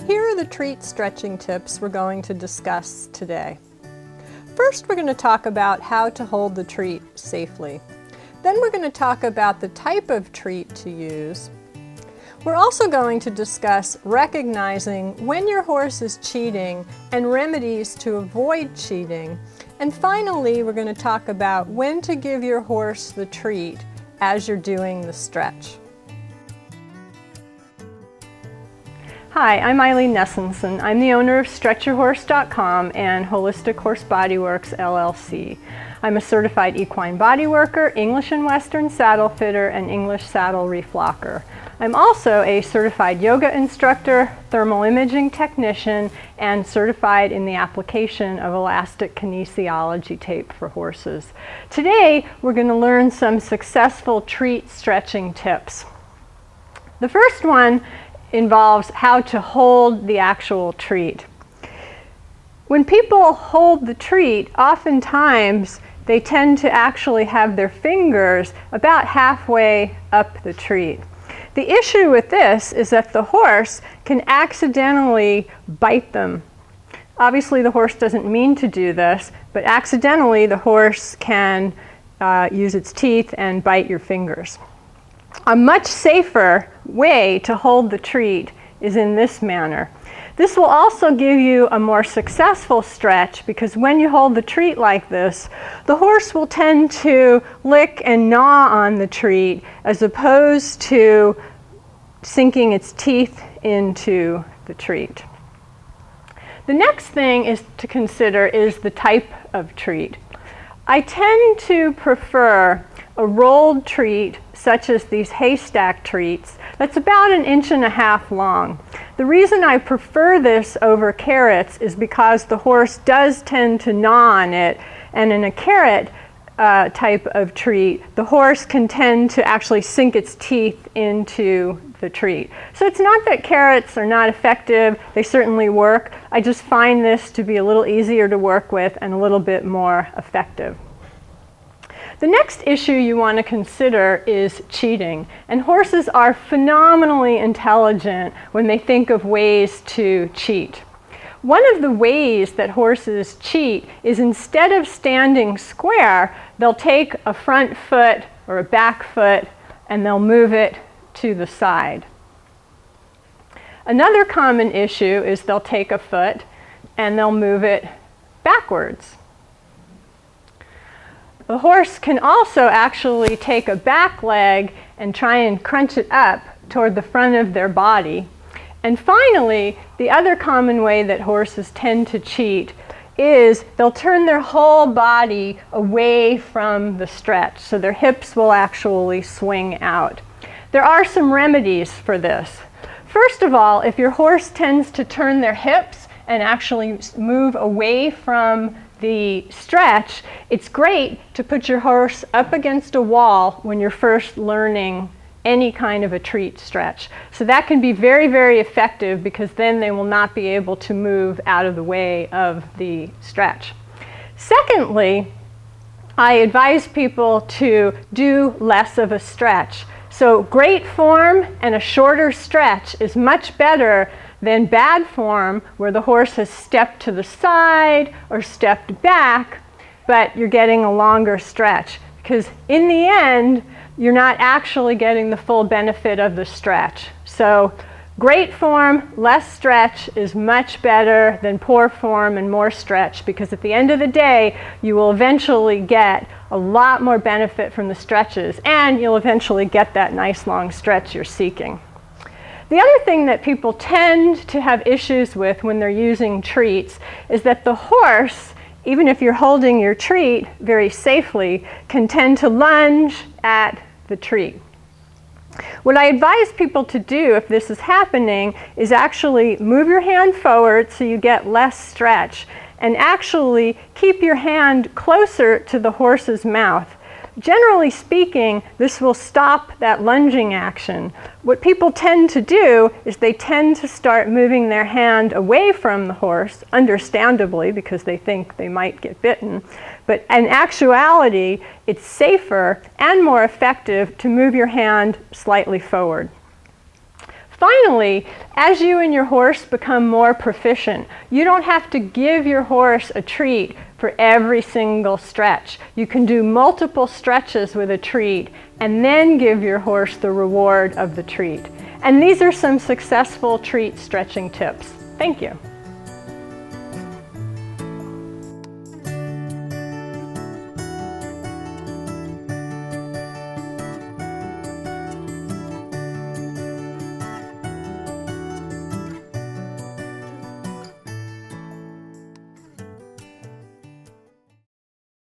Here are the treat stretching tips we're going to discuss today. First, we're going to talk about how to hold the treat safely. Then we're going to talk about the type of treat to use. We're also going to discuss recognizing when your horse is cheating and remedies to avoid cheating. And finally, we're going to talk about when to give your horse the treat as you're doing the stretch. Hi, I'm Eileen Nessenson. I'm the owner of StretchYourHorse.com and Holistic Horse Body Works, LLC. I'm a certified equine body worker, English and Western saddle fitter, and English saddle reflocker. I'm also a certified yoga instructor, thermal imaging technician, and certified in the application of elastic kinesiology tape for horses. Today, we're going to learn some successful treat stretching tips. The first one involves how to hold the actual treat. When people hold the treat, oftentimes they tend to actually have their fingers about halfway up the treat. The issue with this is that the horse can accidentally bite them. Obviously, the horse doesn't mean to do this, but accidentally the horse can use its teeth and bite your fingers. A much safer way to hold the treat is in this manner. This will also give you a more successful stretch because when you hold the treat like this, the horse will tend to lick and gnaw on the treat as opposed to sinking its teeth into the treat. The next thing is to consider is the type of treat. I tend to prefer a rolled treat such as these haystack treats that's about 1.5 inches long. The reason I prefer this over carrots is because the horse does tend to gnaw on it, and in a carrot type of treat, the horse can tend to actually sink its teeth into the treat. So it's not that carrots are not effective, they certainly work. I just find this to be a little easier to work with and a little bit more effective. The next issue you want to consider is cheating. And horses are phenomenally intelligent when they think of ways to cheat. One of the ways that horses cheat is instead of standing square, they'll take a front foot or a back foot and they'll move it to the side. Another common issue is they'll take a foot and they'll move it backwards. The horse can also actually take a back leg and try and crunch it up toward the front of their body. And finally, the other common way that horses tend to cheat is they'll turn their whole body away from the stretch, so their hips will actually swing out. There are some remedies for this. First of all, if your horse tends to turn their hips and actually move away from the stretch, it's great to put your horse up against a wall when you're first learning any kind of a treat stretch. So that can be very, very effective because then they will not be able to move out of the way of the stretch. Secondly, I advise people to do less of a stretch. So great form and a shorter stretch is much better than bad form where the horse has stepped to the side or stepped back, but you're getting a longer stretch. Because in the end, you're not actually getting the full benefit of the stretch. So great form, less stretch is much better than poor form and more stretch, because at the end of the day, you will eventually get a lot more benefit from the stretches, and you'll eventually get that nice long stretch you're seeking. The other thing that people tend to have issues with when they're using treats is that the horse, even if you're holding your treat very safely, can tend to lunge at the treat. What I advise people to do if this is happening is actually move your hand forward so you get less stretch, and actually keep your hand closer to the horse's mouth. Generally speaking, this will stop that lunging action. What people tend to do is they tend to start moving their hand away from the horse, understandably, because they think they might get bitten. But in actuality, it's safer and more effective to move your hand slightly forward. Finally, as you and your horse become more proficient, you don't have to give your horse a treat for every single stretch. You can do multiple stretches with a treat and then give your horse the reward of the treat. And these are some successful treat stretching tips. Thank you.